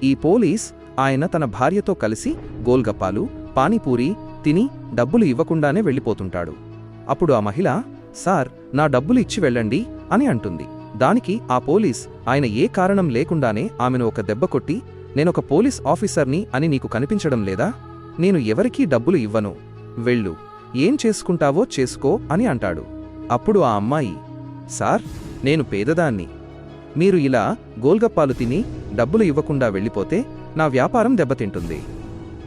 ఈ పోలీస్ ఆయన తన భార్యతో కలిసి గోల్గప్పాలు పానీపూరి తిని డబ్బులు ఇవ్వకుండానే వెళ్ళిపోతుంటాడు. అప్పుడు ఆ మహిళ, సార్ నా డబ్బులు ఇచ్చి వెళ్ళండి అని అంటుంది. దానికి ఆ పోలీస్ ఆయన ఏ కారణం లేకుండానే ఆమెను ఒక దెబ్బ కొట్టి, నేనొక పోలీస్ ఆఫీసర్ని అని నీకు కనిపించడం లేదా? నేను ఎవరికీ డబ్బులు ఇవ్వను, వెళ్ళు, ఏం చేసుకుంటావో చేసుకో అని అంటాడు. అప్పుడు ఆ అమ్మాయి, సార్ నేను పేదదాన్ని, మీరు ఇలా గోల్గప్పాలు తిని డబ్బులు ఇవ్వకుండా వెళ్ళిపోతే నా వ్యాపారం దెబ్బతింటుంది,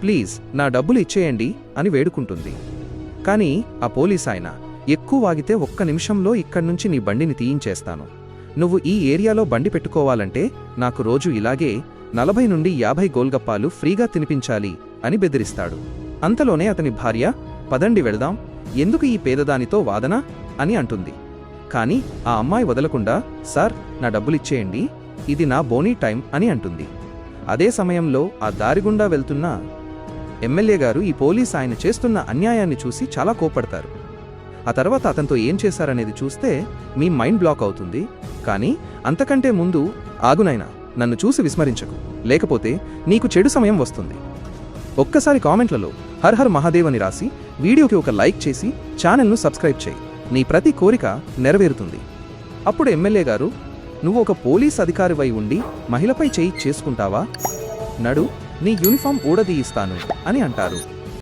ప్లీజ్ నా డబ్బులు ఇచ్చేయండి అని వేడుకుంటుంది. కాని ఆ పోలీస్ ఆయన, ఎక్కువ వాగితే ఒక్క నిమిషంలో ఇక్కడ్నుంచి నీ బండిని తీయించేస్తాను, నువ్వు ఈ ఏరియాలో బండి పెట్టుకోవాలంటే నాకు రోజు ఇలాగే 40 నుండి 50 గోల్గప్పాలు ఫ్రీగా తినిపించాలి అని బెదిరిస్తాడు. అంతలోనే అతని భార్య, పదండి వెళదాం, ఎందుకు ఈ పేదదానితో వాదన అని అంటుంది. కాని ఆ అమ్మాయి వదలకుండా, సార్ నా డబ్బులిచ్చేయండి, ఇది నా బోనీ టైం అని అంటుంది. అదే సమయంలో ఆ దారిగుండా వెళ్తున్న ఎమ్మెల్యే గారు ఈ పోలీస్ ఆయన చేస్తున్న అన్యాయాన్ని చూసి చాలా కోపడతారు. ఆ తర్వాత అతనితో ఏం చేశారనేది చూస్తే మీ మైండ్ బ్లాక్ అవుతుంది. కానీ అంతకంటే ముందు, ఆగునైనా, నన్ను చూసి విస్మరించకు, లేకపోతే నీకు చెడు సమయం వస్తుంది. ఒక్కసారి కామెంట్లలో హర్ హర్ మహాదేవ్ అని రాసి వీడియోకి ఒక లైక్ చేసి ఛానల్ను సబ్స్క్రైబ్ చేయి, నీ ప్రతి కోరిక నెరవేరుతుంది. అప్పుడు ఎమ్మెల్యే గారు, నువ్వు ఒక పోలీస్ అధికారివై ఉండి మహిళపై చేయి చేసుకుంటావా? నడు, నీ యూనిఫామ్ ఊడదీయిస్తాను అని అంటారు.